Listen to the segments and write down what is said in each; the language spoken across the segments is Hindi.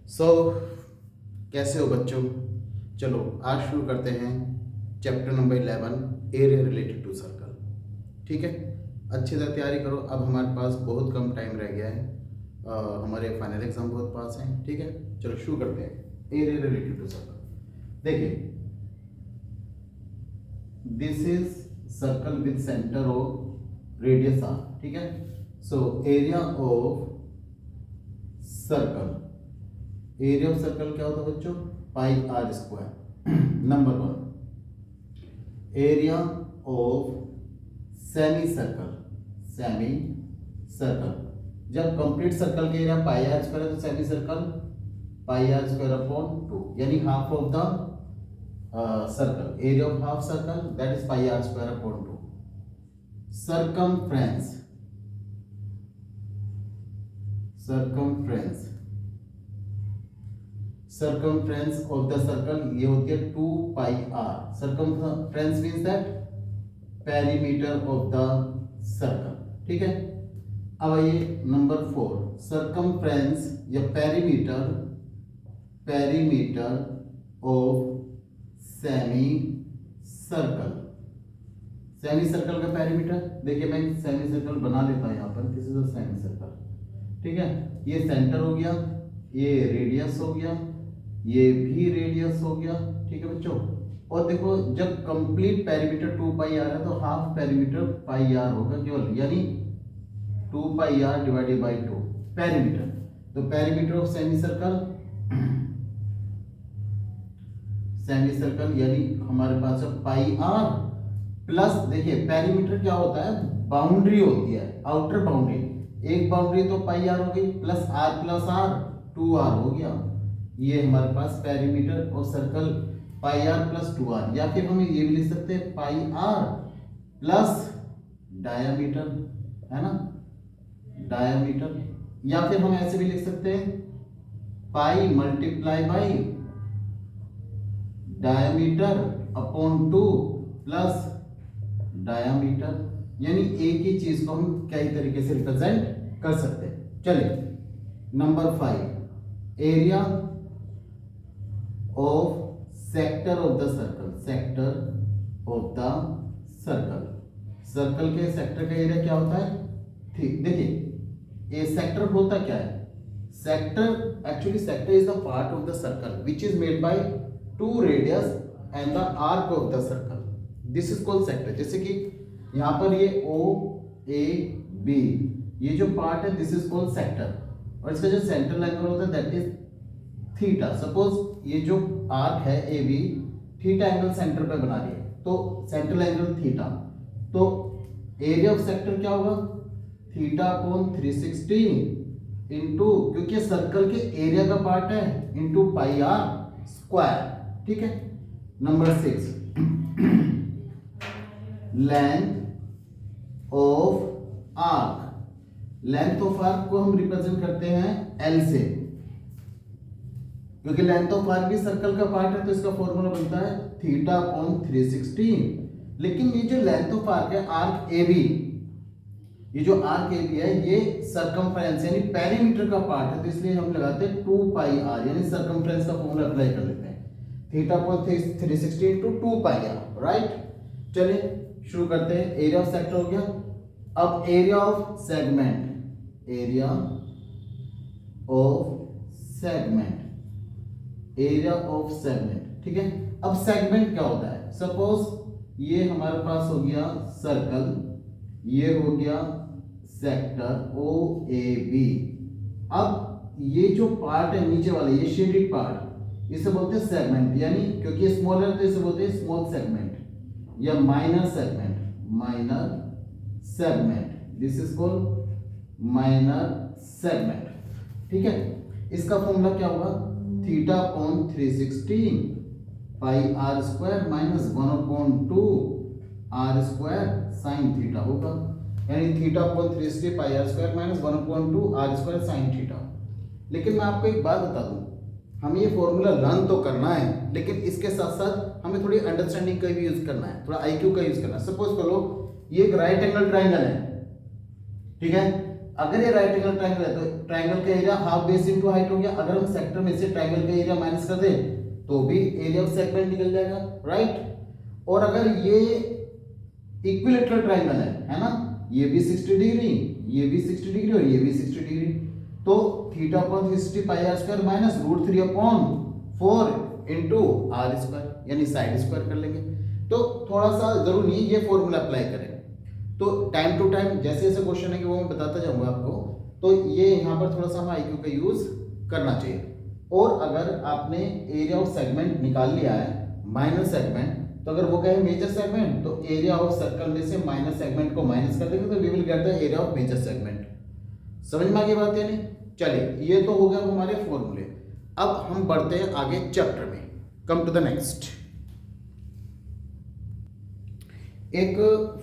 सो कैसे हो बच्चों। चलो आज शुरू करते हैं chapter number 11 area related to circle. ठीक है, अच्छी तरह तैयारी करो। अब हमारे पास बहुत कम टाइम रह गया है, हमारे फाइनल एग्जाम बहुत पास हैं। ठीक है, चलो शुरू करते हैं एरिया रिलेटेड टू सर्कल। देखिए, this is circle with centre of radius R. ठीक है, so area of circle, area of circle क्या होता है बच्चों? Pi are square. Number 1, area of semi circle, semi circle. जब कंप्लीट सर्कल के एरिया पाई आर स्क्वायर है तो semi circle pi are square upon 2, यानी half of the circle, area of half circle that is pi are square upon 2। Circumference, circumference, circumference of the circle ये होती है 2 pi R. Circumference means that perimeter of the circle. ठीक है, अब आइए नंबर 4, सर्कमफ्रेंस या perimeter, perimeter of semi circle. Semi circle का पेरीमीटर देखिए, मैं सेमी सर्कल बना लेता हूं यहां पर। This is a semi circle. ठीक है, ये सेंटर हो गया, ये रेडियस हो गया, ये भी रेडियस हो गया। ठीक है बच्चों, और देखो जब कंप्लीट पेरीमीटर 2 पाई आर है तो हाफ पेरीमीटर पाई आर होगा केवल, यानी 2 pi are divided by 2 perimeter. तो perimeter of semi circle, semi circle यानी हमारे पास है पाई आर प्लस, देखिए पेरीमीटर क्या होता है? बाउंड्री होती है, आउटर बाउंड्री। एक बाउंड्री तो पाई आर हो गई plus are plus are 2r हो गया। ये हमारे पास पेरीमीटर और circle pi R plus 2r, या फिर हम ये भी लिख सकते हैं पाई आर प्लस डायामीटर, है ना, डायामीटर। या फिर हम ऐसे भी लिख सकते हैं पाई multiply by diameter upon 2 plus diameter, यानी एक ही चीज को हम कई तरीके से रिप्रेजेंट कर सकते हैं। चलिए number 5, area of sector of the circle, sector of the circle. Circle के सेक्टर का एरिया क्या होता है? ठीक, देखिए ये सेक्टर होता क्या है? Sector, actually sector is the part of the circle which is made by 2 radius and the arc of the circle, this is called sector. जैसे कि यहां पर ये ओ ए बी, ये जो पार्ट है दिस इज कॉल्ड सेक्टर, और इसका जो सेंट्रल एंगल होता है दैट इज थीटा। सपोज ये जो आर्क है A B, theta angle centre पे बना रही है, तो सेंट्रल एंगल थीटा, तो एरिया ऑफ सेक्टर क्या होगा? थीटा अपॉन 360 इंटू, क्योंकि सर्कल के एरिया का पार्ट है, इंटू पाई आर स्क्वायर। ठीक है, number 6, length of arc. Length of arc को हम रिप्रेजेंट करते हैं L से, क्योंकि लेंथ ऑफ आर्क भी सर्कल का पार्ट है, तो इसका फॉर्मूला बनता है थीटा अपॉन 360। लेकिन ये जो लेंथ ऑफ आर्क है, आर्क ए बी, ये जो आर्क ए बी है ये सर्कमफ्रेंस यानी पेरीमीटर का पार्ट है, तो इसलिए हम लगाते हैं 2 पाई आर, यानी सर्कमफ्रेंस का फॉर्मूला अप्लाई कर लेते हैं, theta upon 360 into 2 pi R. Right, चलिए शुरू करते हैं। एरिया ऑफ सेक्टर हो गया, अब area of segment, area of segment, area of segment. ठीक है, अब सेगमेंट क्या होता है? सपोज ये हमारे पास हो गया सर्कल, ये हो गया सेक्टर ओ ए बी। अब ये जो पार्ट है नीचे वाला, ये शेडेड पार्ट, इसे बोलते हैं सेगमेंट, यानी क्योंकि स्मॉल है तो इसे बोलते हैं स्मॉल सेगमेंट या minor segment, minor segment, this is called minor segment. ठीक है, इसका फॉर्मूला क्या होगा? Theta upon 360 pi are square minus 1 upon 2 R square sine theta होगा, यानी theta upon 360 pi are square minus 1 upon 2 R square sine theta. लेकिन मैं आपको एक बात बता दूं, हमें ये फॉर्मूला लर्न तो करना है, लेकिन इसके साथ साथ हमें थोड़ी अंडरस्टैंडिंग का भी यूज करना है, थोड़ा आईक्यू का यूज करना है। सपोज करो ये एक राइट एंगल ट्राइंगल है, ठीक है, अगर ये राइट एंगल ट्रायंगल है तो ट्रायंगल का area half base into height हो गया। अगर हम सेक्टर में से ट्रायंगल का एरिया माइनस कर दें तो भी एरिया ऑफ सेगमेंट निकल जाएगा, राइट। और अगर ये इक्विलेटरल ट्रायंगल है ना, ये भी 60 डिग्री, ये भी 60 डिग्री और ये भी 60 डिग्री, तो theta upon 360 pi are square minus √3 upon 4 into r square, यानी साइड स्क्वायर कर लेंगे। तो थोड़ा सा जरूरी नहीं ये फॉर्मूला अप्लाई करें, तो टाइम टू टाइम जैसे जैसे क्वेश्चन है कि वो मैं बताता जाऊंगा आपको, तो ये यहाँ पर थोड़ा सा हम IQ का यूज करना चाहिए। और अगर आपने एरिया ऑफ सेगमेंट निकाल लिया है माइनस सेगमेंट, तो अगर वो कहे मेजर सेगमेंट तो एरिया ऑफ सर्कल में से माइनस सेगमेंट को माइनस कर देंगे तो we will get the area of major segment. समझ में आ गई बात या नहीं? चलिए ये तो हो गया हमारे फॉर्मूले। अब हम बढ़ते हैं आगे चैप्टर में। Come to the next. एक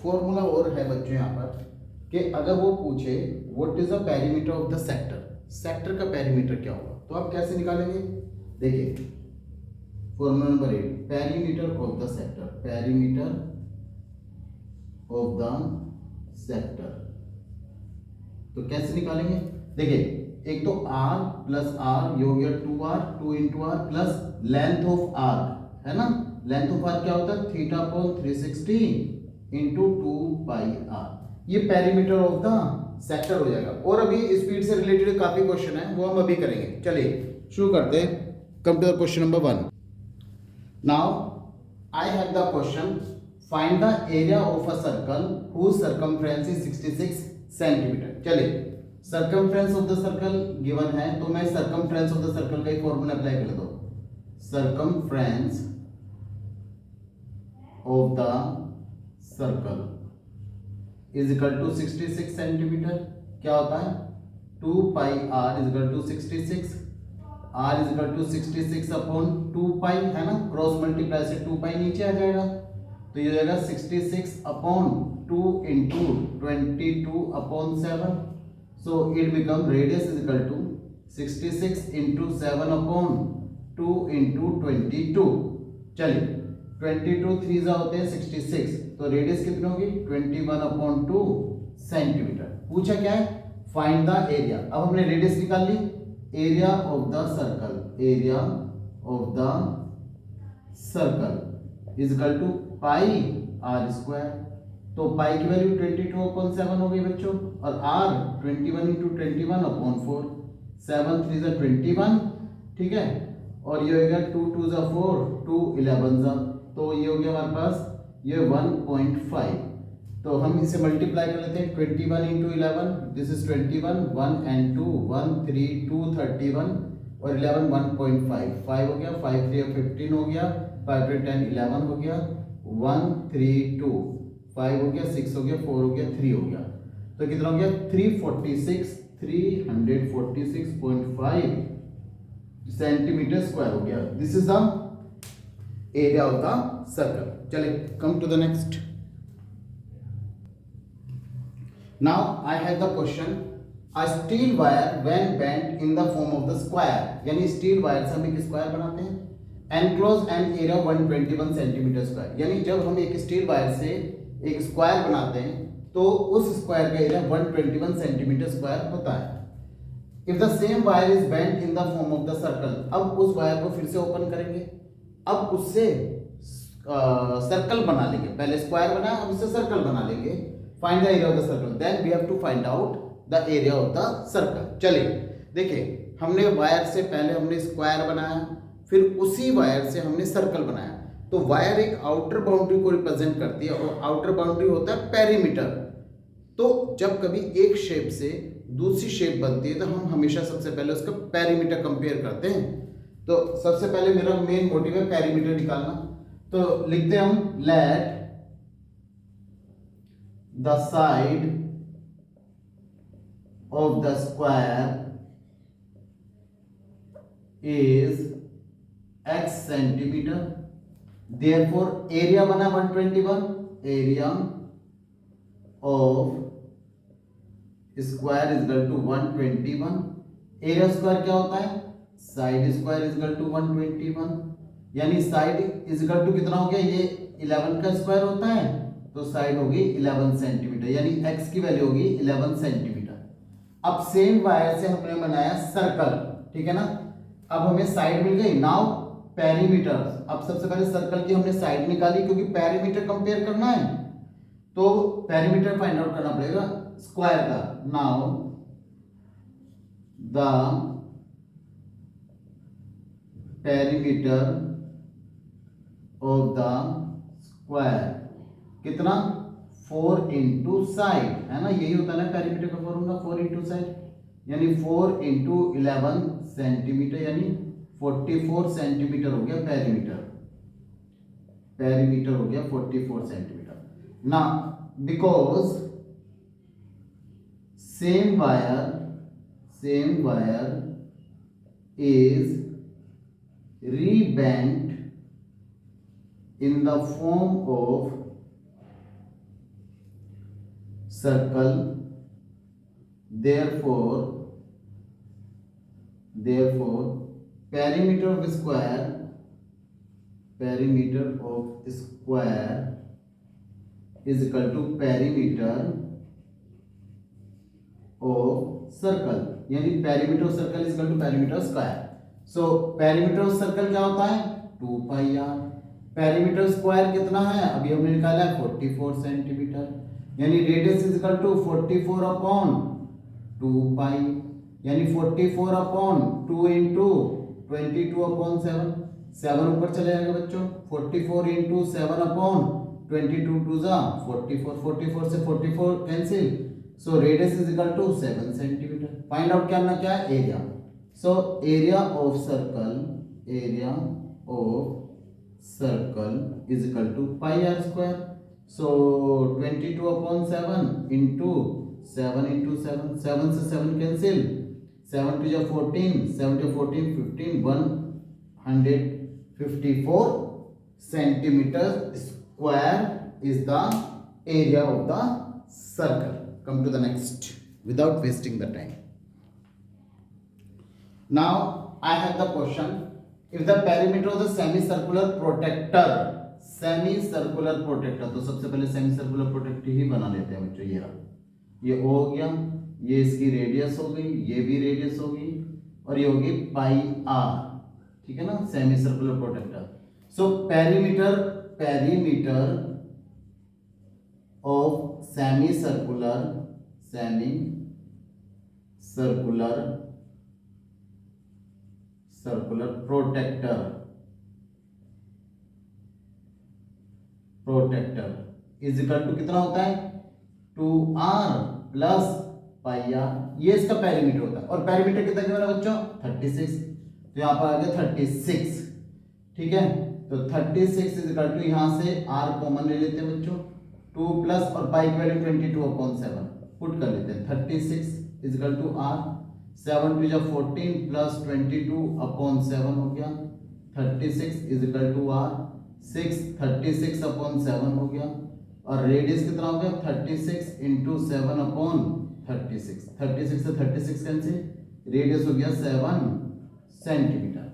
फॉर्मूला और है बच्चों यहाँ पर कि अगर वो पूछे what is the perimeter of the sector, sector का पेरीमीटर क्या होगा, तो आप कैसे निकालेंगे? देखिए formula number 8, perimeter of the sector, perimeter of the sector, तो कैसे निकालेंगे? देखिए एक तो r प्लस r, ये हो गया 2r, 2 into r plus length of r, है ना, लेंथ ऑफ r क्या होता है? Theta upon 360 into 2 pi r, ये पेरीमीटर ऑफ द सेक्टर हो जाएगा। और अभी स्पीड से रिलेटेड काफी क्वेश्चन है वो हम अभी करेंगे। चलिए शुरू करते हैं। Come to the question number 1। Now I have the question, find the area of a circle whose circumference is 66 centimetre. चलिए circumference of the circle given है, तो मैं सर्कमफ्रेंस ऑफ द सर्कल का एक फॉर्मूला अप्लाई कर लेता हूं। Circumference of the circle is equal to 66 centimetre. क्या होता है? 2 pi R is equal to 66, R is equal to 66 upon 2 pi, है ना, क्रॉस मल्टीप्लाई से 2 पाई नीचे आ जाएगा, तो ये हो जाएगा 66 upon 2 into 22 upon 7, so it become radius is equal to 66 into 7 upon 2 into 22। चलिए 22 3 जा होते हैं 66, तो रेडियस कितनी होगी? 21 अपॉन 2 सेंटीमीटर। पूछा क्या है? Find the area. अब हमने रेडियस निकाल ली, area of the circle, area of the circle is equal to pi are square, तो पाई की वैल्यू 22/7 हो गई बच्चों, और r 21 इंटू 21 अपॉन 4, 7 3 जा 21, ठीक है, और ये हो गया 2 2 जा 4, 2 11 जा, तो ये हो गया हमारे पास ये 1.5। तो हम इसे मल्टीप्लाई कर लेते हैं, 21 इंटू 11, दिस इज 21, 1 and 2 1 3 2 31 और 11 1.5, 5 हो गया, 5 3 15 हो गया, 5 10 11 हो गया, 1 3 2 5 हो गया, 6 हो गया, 4 हो गया, 3 हो गया, तो कितना हो गया? 346.5 सेंटीमीटर स्क्वायर हो गया। This is the area of the circle. चलिए come to the next. Now I have the question, a steel wire when bent in the form of the square, यानी स्टील वायर से हम एक स्क्वायर बनाते हैं, enclose an area 121 centimetre square, यानी जब हम एक स्टील वायर से एक स्क्वायर बनाते हैं तो उस स्क्वायर का एरिया 121 सेंटीमीटर स्क्वायर होता है। If the same wire is bent in the form of the circle, अब उस वायर को फिर से ओपन करेंगे, अब उससे सर्कल बना लेंगे, पहले स्क्वायर बनाया अब उससे सर्कल बना लेंगे। Find the area of the circle, then we have to find out the area of the circle. चलिए देखिए, हमने वायर से पहले हमने स्क्वायर बनाया, फिर उसी वायर से हमने सर्कल बनाया, तो वायर एक आउटर बाउंड्री को रिप्रेजेंट करती है और आउटर बाउंड्री होता है पेरीमीटर। तो जब कभी एक शेप से दूसरी शेप बनती है तो हम हमेशा सबसे पहले उसका पेरीमीटर कंपेयर करते हैं। तो सबसे पहले मेरा मेन मोटिव है पेरीमीटर निकालना, तो लिखते हैं हम let the side of the square is x centimetre, therefore area बना 121, area of square is equal to 121। Area square क्या होता है? Side square is equal to 121, यानी साइड इज इक्वल टू कितना हो गया? ये 11 का स्क्वायर होता है, तो साइड होगी 11 सेंटीमीटर, यानी x की वैल्यू होगी 11 सेंटीमीटर। अब सेम वायर से हमने बनाया सर्कल, ठीक है ना। अब हमें साइड मिल गई। Now perimeter. अब सबसे पहले सर्कल की हमने साइड निकाली क्योंकि पेरीमीटर कंपेयर करना है, तो पेरीमीटर फाइंड आउट करना पड़ेगा स्क्वायर का। Now the perimeter of the square कितना, 4 इंटू साइड, है ना, यही होता है ना पेरीमीटर का फॉर्मूला, 4 इंटू साइड, यानी 4 इंटू 11 सेंटीमीटर, यानी 44 सेंटीमीटर हो गया पेरीमीटर। पेरीमीटर हो गया 44 सेंटीमीटर। ना because same wire is rebent in the form of circle, therefore perimeter of square is equal to perimeter of circle, यानी perimeter of circle is equal to perimeter of square. So perimeter of circle क्या होता है, 2 पाई आर। पेरीमीटर स्क्वायर कितना है, अभी हमने निकाला है 44 सेंटीमीटर, यानी radius is equal to 44 upon 2 pi, यानी 44 अपॉन 2 इंटू 22 अपॉन 7, 7 ऊपर चले जाएगा बच्चों, 44 इंटू 7 अपॉन 22 टू जा 44, 44 से 44 cancel, so radius is equal to 7 centimetre. Find out करना क्या है, area. So area of circle is equal to pi r square. So 22 upon 7 into 7 into 7, 7 से 7 cancel, 7 to the 14, 7 to 14 15, 154 centimeter square is the area of the circle. Come to the next without wasting the time. Now I have the question, if the perimeter of the semicircular protector, तो सबसे पहले semicircular protector ही बना लेते हैं बच्चों। ये O हो गया, ये इसकी रेडियस हो गई, ये भी रेडियस होगी, और ये होगी पाई आर, ठीक है ना, semicircular protector। So perimeter of semicircular protector is equal to कितना होता है, 2r प्लस पाई आर, ये इसका पेरीमीटर होता है। और पेरीमीटर कितना किया बच्चों, 36, तो यहाँ पर आ गया 36, ठीक है। तो 36 इज इक्वल टू, यहाँ से r कॉमन ले लेते हैं बच्चों, 2 प्लस और पाई की वैल्यू 22/7 पुट कर लेते हैं, 36 is equal to r, 7 to 14 plus 22/7 हो गया, 36 इज इक्वल टू r, 36/7 हो गया, और रेडियस कितना हो गया, 36 इंटू 7/36, 36 से 36 कैंसिल, रेडियस हो गया 7 सेंटीमीटर।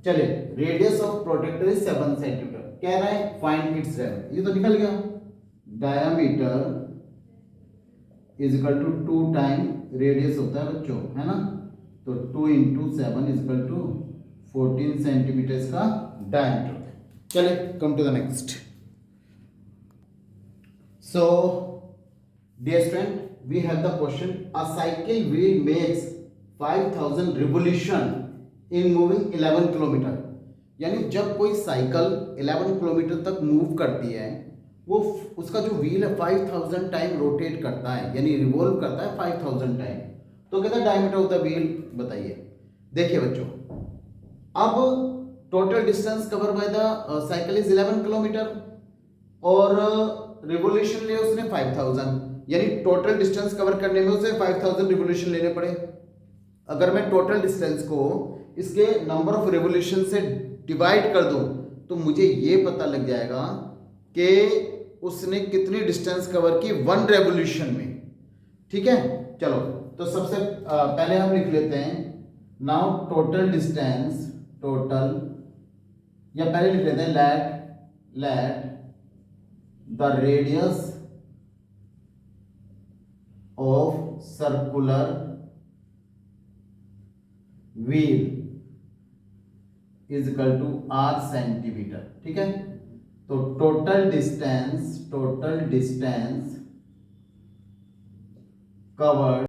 चलिए, radius of protector is 7 centimetre, कह रहा है फाइंड इट्स डायमीटर, ये तो निकल गया, diameter is equal to 2 time radius होता है बच्चों, है ना, तो 2 into 7 is equal to 14 centimetre का डायमीटर होता है। चलिए, come to the next. So dear student, we have the question, a cycle wheel makes 5000 revolution in moving 11 kilometre, यानी जब कोई साइकिल 11 किलोमीटर तक मूव करती है, वो उसका जो व्हील है 5000 टाइम रोटेट करता है, यानी रिवॉल्व करता है 5000 टाइम, तो कितना डायमीटर होता है व्हील, बताइए। देखिए बच्चों, अब total distance cover by the cycle is 11 kilometre और रिवोल्यूशन लिए उसने 5000, यानी टोटल डिस्टेंस कवर करने में उसे 5000 रिवोल्यूशन लेने पड़े। अगर मैं टोटल डिस्टेंस को इसके नंबर ऑफ रिवोल्यूशन से डिवाइड कर दूं, तो मुझे ये पता लग जाएगा कि उसने कितनी डिस्टेंस कवर की 1 रेवोल्यूशन में, ठीक है। चलो, तो सबसे पहले हम लिख लेते हैं, नाउ टोटल डिस्टेंस, या पहले लिख लेते हैं let the radius of circular wheel is equal to r centimetre. ठीक है, तो टोटल डिस्टेंस कवर्ड